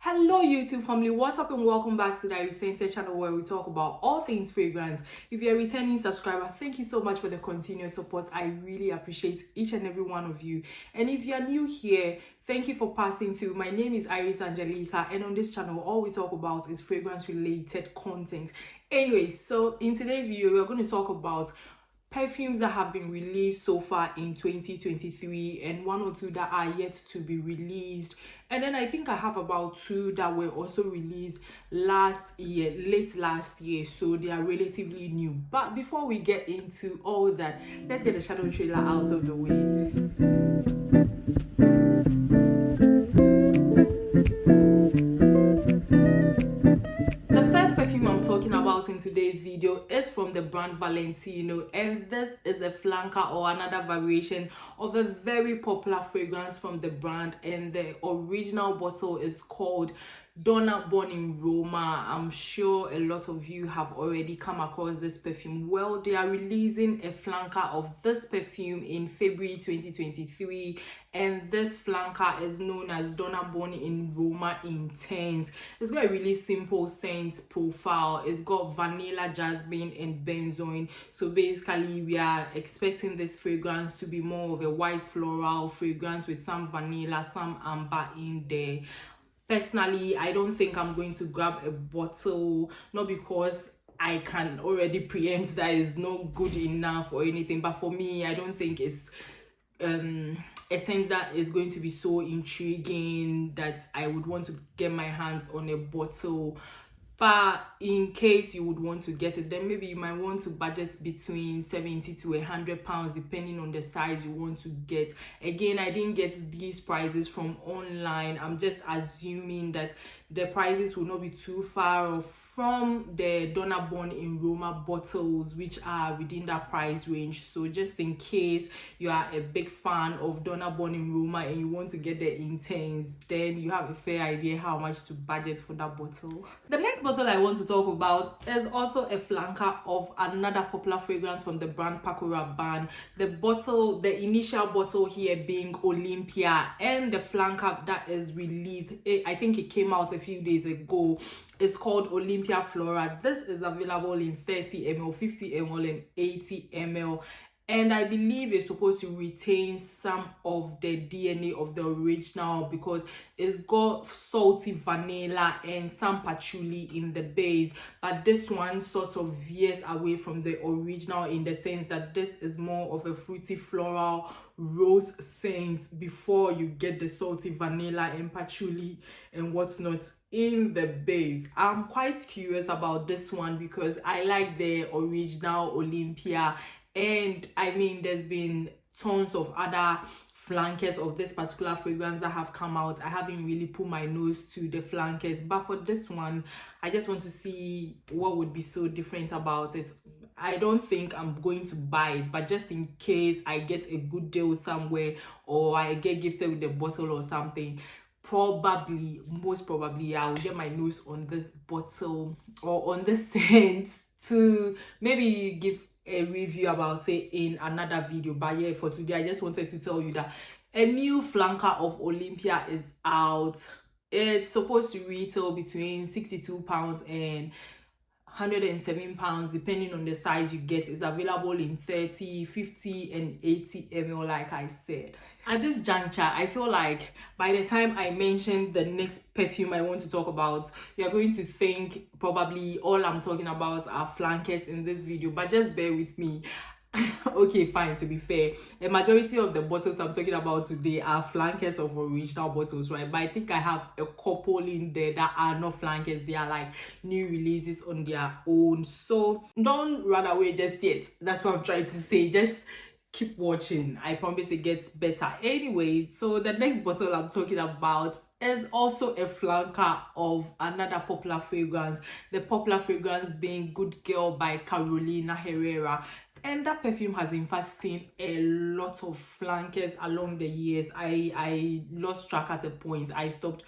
Hello YouTube family, what's up and welcome back to the Iriscented channel where we talk about all things fragrance. If you're a returning subscriber, thank you so much for the continuous support. I really appreciate each and every one of you. And if you're new here, thank you for passing through. My name is Iris Angelica, and on this channel all we talk about is fragrance related content. Anyway, so in today's video we're going to talk about perfumes that have been released so far in 2023 and one or two that are yet to be released, and then I think I have about two that were also released late last year, so they are relatively new. But before we get into all that, let's get the shadow trailer out of the way. I'm talking about in today's video is from the brand Valentino, and this is a flanker or another variation of a very popular fragrance from the brand, and the original bottle is called Donna born in Roma. I'm sure a lot of you have already come across this perfume. Well, they are releasing a flanker of this perfume in February 2023, and this flanker is known as Donna born in Roma Intense. It's got a really simple scent profile. It's got vanilla, jasmine and benzoin. So basically we are expecting this fragrance to be more of a white floral fragrance with some vanilla, some amber in there. Personally, I don't think I'm going to grab a bottle, not because I can already preempt that it's not good enough or anything, but for me, I don't think it's a scent that is going to be so intriguing that I would want to get my hands on a bottle. But in case you would want to get it, then maybe you might want to budget between 70 to 100 pounds depending on the size you want to get. Again, I didn't get these prices from online. I'm just assuming that the prices will not be too far off from the Donna born in Roma bottles, which are within that price range. So just in case you are a big fan of Donna born in Roma and you want to get the Intense, then you have a fair idea how much to budget for that bottle. The next bottle I want to talk about is also a flanker of another popular fragrance from the brand Paco Rabanne. The initial bottle here being Olympea, and the flanker that is released, I think it came out a few days ago, is called Olympea Flora. This is available in 30 ml, 50 ml and 80 ml. And I believe it's supposed to retain some of the DNA of the original because it's got salty vanilla and some patchouli in the base. But this one sort of veers away from the original in the sense that this is more of a fruity floral rose scent before you get the salty vanilla and patchouli and what's not in the base. I'm quite curious about this one because I like the original Olympea. And I mean, there's been tons of other flankers of this particular fragrance that have come out. I haven't really put my nose to the flankers, but for this one, I just want to see what would be so different about it. I don't think I'm going to buy it, but just in case I get a good deal somewhere or I get gifted with a bottle or something, most probably I'll get my nose on this bottle or on this scent to maybe give a review about it in another video. But yeah, for today I just wanted to tell you that a new flanker of Olympea is out. It's supposed to retail between 62 pounds and 107 pounds depending on the size you get. It's available in 30, 50 and 80 ml, like I said. At this juncture, I feel like by the time I mention the next perfume I want to talk about, you're going to think probably all I'm talking about are flankers in this video, but just bear with me. Okay, fine, to be fair, the majority of the bottles I'm talking about today are flankers of original bottles, right? But I think I have a couple in there that are not flankers. They are like new releases on their own, so don't run away just yet. That's what I'm trying to say. Just keep watching. I promise it gets better. Anyway, so the next bottle I'm talking about is also a flanker of another popular fragrance, the popular fragrance being Good Girl by Carolina Herrera. And that perfume has in fact seen a lot of flankers along the years. I lost track at a point. I stopped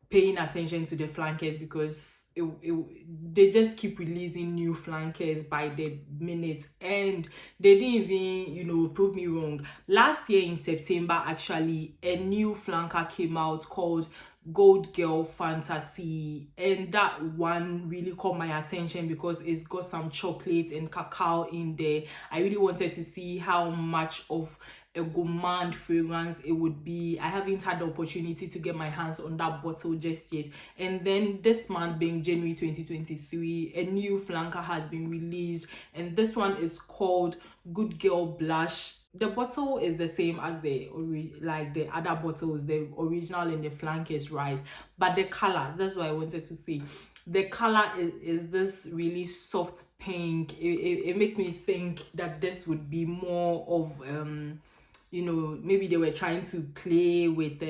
paying attention to the flankers because they just keep releasing new flankers by the minute, and they didn't even prove me wrong. Last year in September, actually, a new flanker came out called Gold Girl Fantasy, and that one really caught my attention because it's got some chocolate and cacao in there. I really wanted to see how much of a gourmand fragrance it would be. I haven't had the opportunity to get my hands on that bottle just yet. And then this month, being January 2023, a new flanker has been released, and this one is called Good Girl Blush. The bottle is the same as the other bottles, the original and the flankers, right? But the color, that's what I wanted to say. The color is this really soft pink. It makes me think that this would be more of you know, maybe they were trying to play with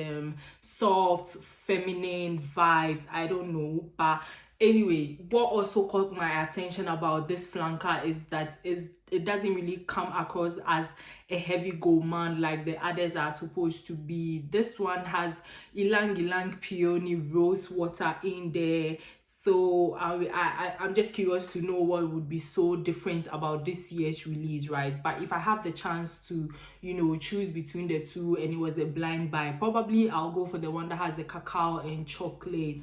soft feminine vibes, I don't know. But anyway, what also caught my attention about this flanker is that it doesn't really come across as a heavy gourmand like the others are supposed to be. This one has ylang ylang peony rose water in there. So I'm just curious to know what would be so different about this year's release, right? But if I have the chance to, you know, choose between the two and it was a blind buy, probably I'll go for the one that has the cacao and chocolate.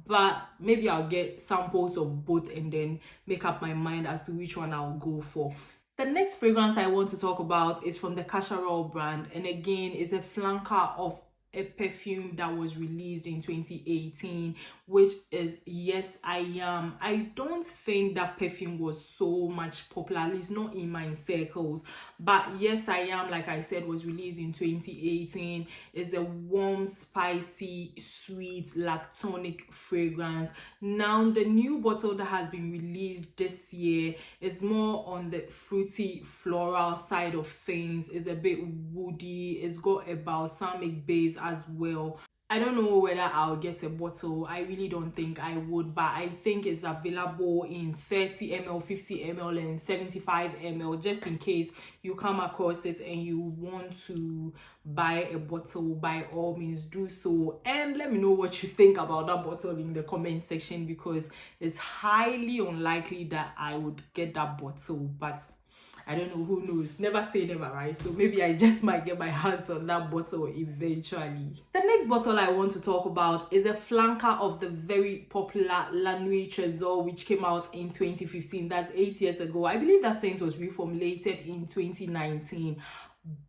But maybe I'll get samples of both and then make up my mind as to which one I'll go for. The next fragrance I want to talk about is from the Cacharel brand, and again is a flanker of a perfume that was released in 2018, which is Yes I Am. I don't think that perfume was so much popular, at least not in my circles, but Yes I Am, like I said, was released in 2018. It's a warm, spicy, sweet, lactonic fragrance. Now the new bottle that has been released this year is more on the fruity floral side of things. It's a bit woody, it's got a balsamic base as well. I don't know whether I'll get a bottle. I really don't think I would, but I think it's available in 30 ml, 50 ml, and 75 ml, just in case you come across it and you want to buy a bottle. By all means, do so, and let me know what you think about that bottle in the comment section, because it's highly unlikely that I would get that bottle, but I don't know, who knows, never say never, right? So maybe I just might get my hands on that bottle eventually. The next bottle I want to talk about is a flanker of the very popular Nuit Tresor, which came out in 2015. That's 8 years ago. I believe that scent was reformulated in 2019.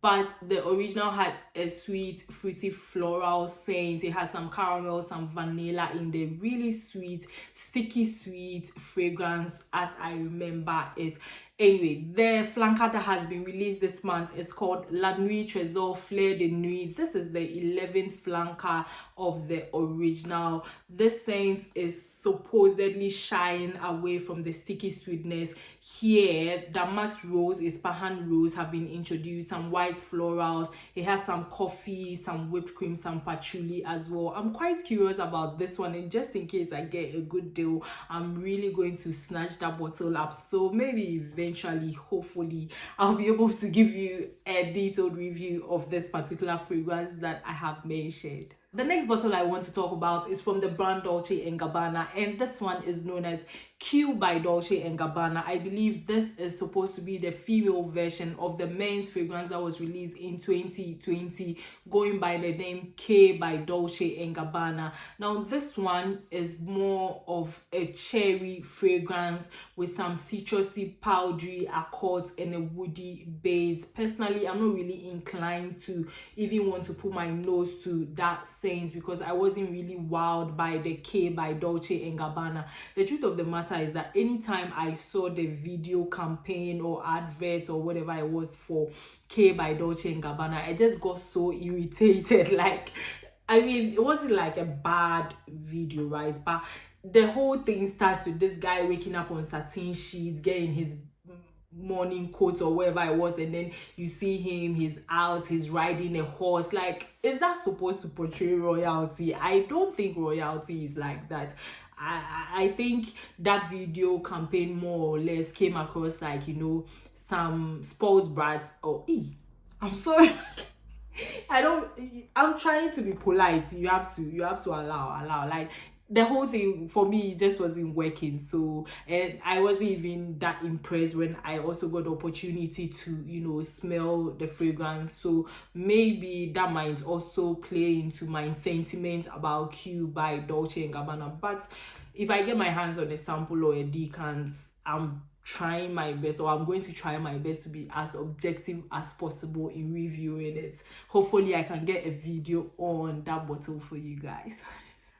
But the original had a sweet, fruity, floral scent. It had some caramel, some vanilla in the really sweet, sticky sweet fragrance as I remember it. Anyway, the flanker that has been released this month is called La Nuit Tresor Fleur de Nuit. This is the 11th flanker of the original. This scent is supposedly shying away from the sticky sweetness. Here, Damask Rose, Ispahan Rose have been introduced, some white florals. It has some coffee, some whipped cream, some patchouli as well. I'm quite curious about this one, and just in case I get a good deal, I'm really going to snatch that bottle up. So maybe eventually, hopefully, I'll be able to give you a detailed review of this particular fragrance that I have mentioned. The next bottle I want to talk about is from the brand Dolce Gabbana, and this one is known as Q by Dolce Gabbana. I believe this is supposed to be the female version of the men's fragrance that was released in 2020, going by the name K by Dolce Gabbana. Now this one is more of a cherry fragrance with some citrusy, powdery accords and a woody base. Personally, I'm not really inclined to even want to put my nose to that scent because I wasn't really wowed by the K by Dolce Gabbana. The truth of the matter is that anytime I saw the video campaign or adverts or whatever it was for K by Dolce Gabbana, I just got so irritated. Like, I mean, it wasn't like a bad video, right? But the whole thing starts with this guy waking up on satin sheets, getting his morning coat or whatever it was, and then you see him, he's out, he's riding a horse. Like, is that supposed to portray royalty? I don't think royalty is like that. I think that video campaign more or less came across like, you know, some sports brats or I'm sorry I'm trying to be polite. You have to allow. Like, the whole thing for me just wasn't working. So, and I wasn't even that impressed when I also got the opportunity to, smell the fragrance. So maybe that might also play into my sentiment about Q by Dolce & Gabbana. But if I get my hands on a sample or a decant, I'm trying my best, or I'm going to try my best to be as objective as possible in reviewing it. Hopefully I can get a video on that bottle for you guys.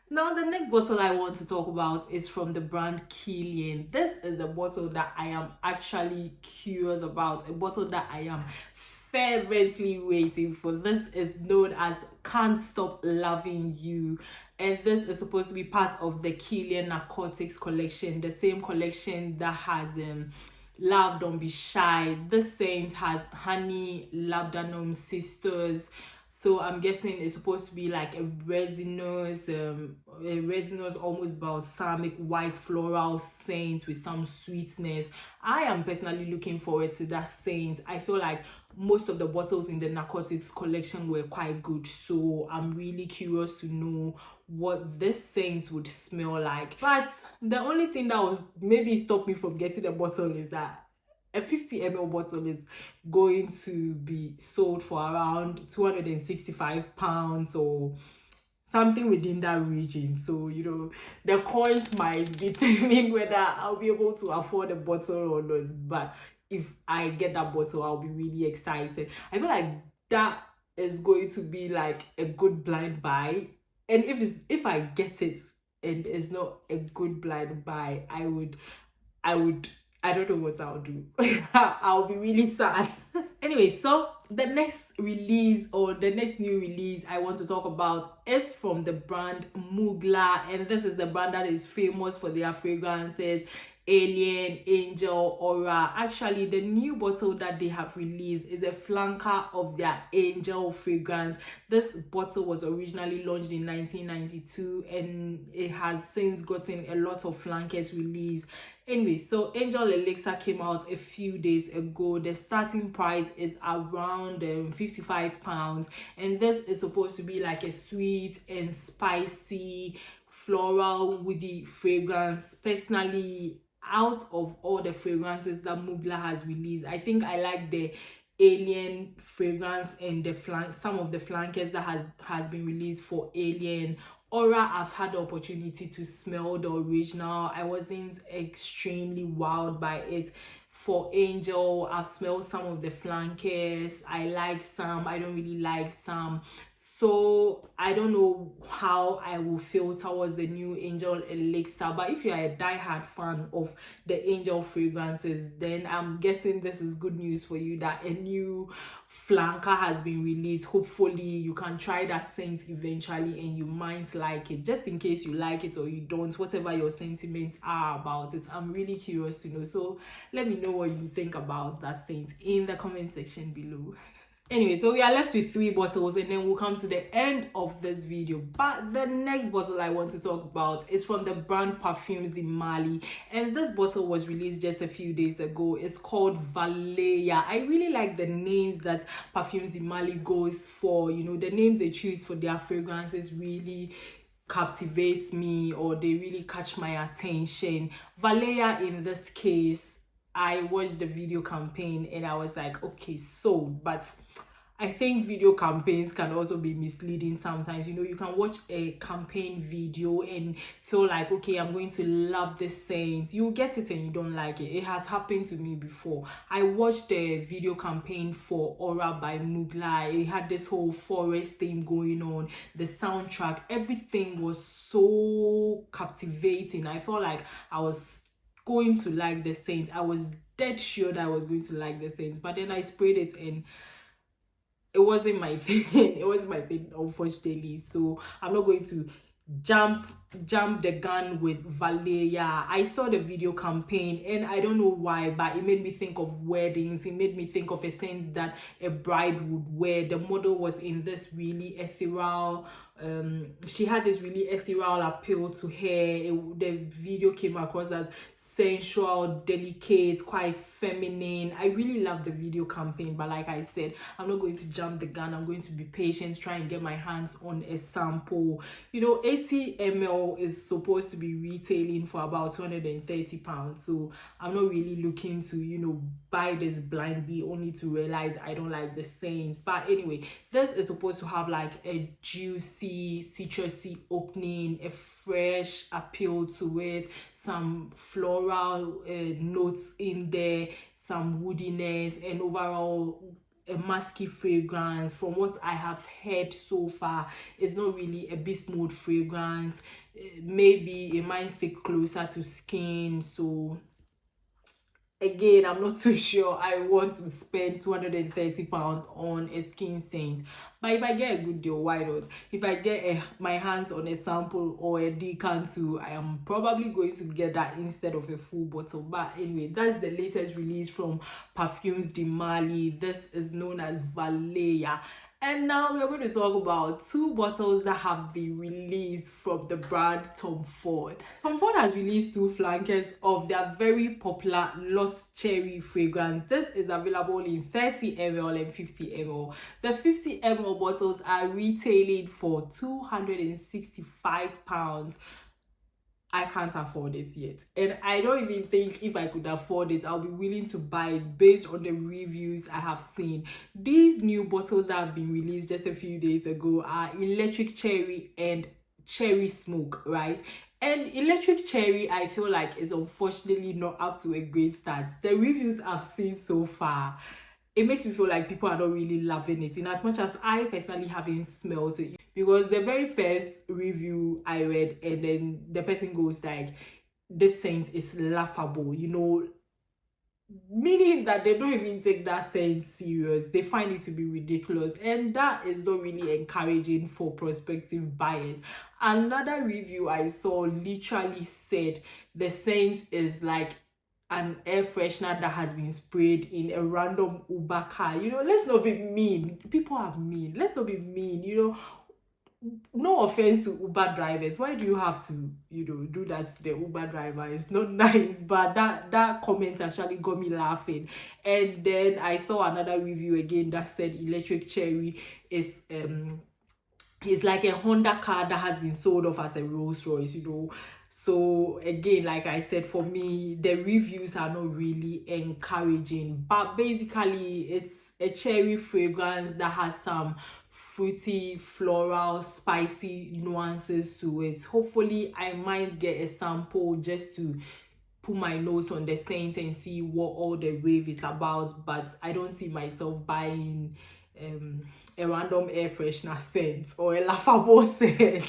Now, the next bottle I want to talk about is from the brand Kilian. This is the bottle that I am actually curious about, a bottle that I am fervently waiting for. This is known as Can't Stop Loving You, and this is supposed to be part of the Kilian Narcotics collection, the same collection that has Love Don't Be Shy. This scent has honey, labdanum, sisters. So I'm guessing it's supposed to be like a resinous, almost balsamic white floral scent with some sweetness. I am personally looking forward to that scent. I feel like most of the bottles in the Narcotics collection were quite good, so I'm really curious to know what this scent would smell like. But the only thing that would maybe stop me from getting the bottle is that a 50 ml bottle is going to be sold for around £265 or something within that region. So, the coins might determine whether I'll be able to afford a bottle or not. But if I get that bottle, I'll be really excited. I feel like that is going to be like a good blind buy. And if I get it and it's not a good blind buy, I I don't know what I'll do. I'll be really sad. Anyway, so the next release, or the next new release I want to talk about, is from the brand Mugler, and this is the brand that is famous for their fragrances Alien, Angel, Aura. Actually, the new bottle that they have released is a flanker of their Angel fragrance. This bottle was originally launched in 1992 and it has since gotten a lot of flankers released. Anyway, so Angel Elixir came out a few days ago. The starting price is around £55, and this is supposed to be like a sweet and spicy floral woody fragrance. Personally, out of all the fragrances that Mugler has released, I think I like the Alien fragrance and some of the flankers that has been released for Alien. Aura, I've had the opportunity to smell the original. I wasn't extremely wowed by it. For Angel, I've smelled some of the flankers. I like some, I don't really like some. So I don't know how I will feel towards the new Angel Elixir. But if you are a diehard fan of the Angel fragrances, then I'm guessing this is good news for you, that a new flanker has been released. Hopefully you can try that scent eventually and you might like it. Just in case you like it or you don't, whatever your sentiments are about it, I'm really curious to know. So let me know what you think about that scent in the comment section below. Anyway, so we are left with 3 bottles and then we'll come to the end of this video. But the next bottle I want to talk about is from the brand Perfumes de Mali, and this bottle was released just a few days ago. It's called Valaya. I really like the names that Perfumes de Mali goes for. The names they choose for their fragrances really captivates me, or they really catch my attention. Valaya, in this case, I watched the video campaign and I was like, okay, but I think video campaigns can also be misleading sometimes. You can watch a campaign video and feel like, okay, I'm going to love this scent. You get it and you don't like it. It has happened to me before. I watched the video campaign for Aura by Mugler. It had this whole forest theme going on. The soundtrack, everything was so captivating. I felt like I was going to like the scent. I was dead sure that I was going to like the scent, but then I sprayed it and it wasn't my thing. It wasn't my thing, unfortunately. So I'm not going to jump jump the gun with Valaya. I saw the video campaign and I don't know why, but it made me think of weddings. It made me think of a sense that a bride would wear. The model was in this really ethereal, she had this really ethereal appeal to her. The video came across as sensual, delicate, quite feminine. I really love the video campaign, but like I said, I'm not going to jump the gun. I'm going to be patient, try and get my hands on a sample. You know, 80 ml is supposed to be retailing for about £230, so I'm not really looking to, you know, buy this blindly only to realize I don't like the scents. But anyway, this is supposed to have like a juicy, citrusy opening, a fresh appeal to it, some floral notes in there, some woodiness, and overall a musky fragrance. From what I have heard so far, it's not really a beast mode fragrance. Maybe it might stick closer to skin, so again, I'm not too sure I want to spend £230 on a skin stain. But if I get a good deal, why not? If I get my hands on a sample or a decant too, I am probably going to get that instead of a full bottle. But anyway, that's the latest release from Perfumes de Mali. This is known as Valaya. And now we're going to talk about two bottles that have been released from the brand Tom Ford. Tom Ford has released two flankers of their very popular Lost Cherry fragrance. This is available in 30 ml and 50 ml. The 50 ml bottles are retailing for £265. I can't afford it yet, and I don't even think if I could afford it I'll be willing to buy it based on the reviews I have seen. These new bottles that have been released just a few days ago are Electric Cherry and Cherry Smoke, right? And Electric Cherry, I feel like, is unfortunately not up to a great start. The reviews I've seen so far, it makes me feel like people are not really loving it, in as much as I personally haven't smelled it. Because the very first review I read, and then the person goes like, this scent is laughable, you know, meaning that they don't even take that scent serious. They find it to be ridiculous, and that is not really encouraging for prospective buyers. Another review I saw literally said the scent is like an air freshener that has been sprayed in a random Uber car. You know, let's not be mean. People are mean. Let's not be mean, you know. No offense to Uber drivers, why do you have to, you know, do that to the Uber driver? It's not nice. But that comment actually got me laughing. And then I saw another review again that said Electric Cherry is like a Honda car that has been sold off as a Rolls Royce, you know. So again, like I said, for me, the reviews are not really encouraging. But basically, it's a cherry fragrance that has some fruity, floral, spicy nuances to it. Hopefully, I might get a sample just to put my nose on the scent and see what all the rave is about. But I don't see myself buying a random air freshener scent or a laughable scent.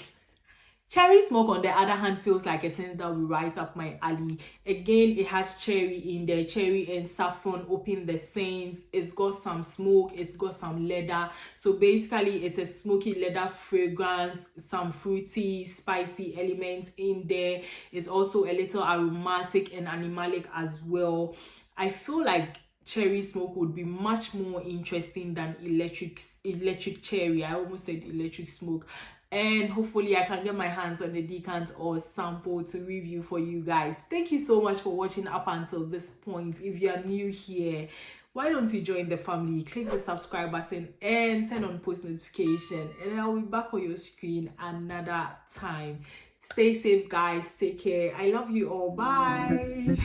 Cherry Smoke, on the other hand, feels like a scent that will right up my alley. Again, it has cherry in there, cherry and saffron open the scent. It's got some smoke, it's got some leather. So basically, it's a smoky leather fragrance, some fruity, spicy elements in there. It's also a little aromatic and animalic as well. I feel like Cherry Smoke would be much more interesting than Electric Cherry. I almost said Electric Smoke. And hopefully I can get my hands on the decant or sample to review for you guys. Thank you so much for watching up until this point. If you are new here, why don't you join the family? Click the subscribe button and turn on post notification, and I'll be back on your screen another time. Stay safe, guys. Take care. I love you all. Bye.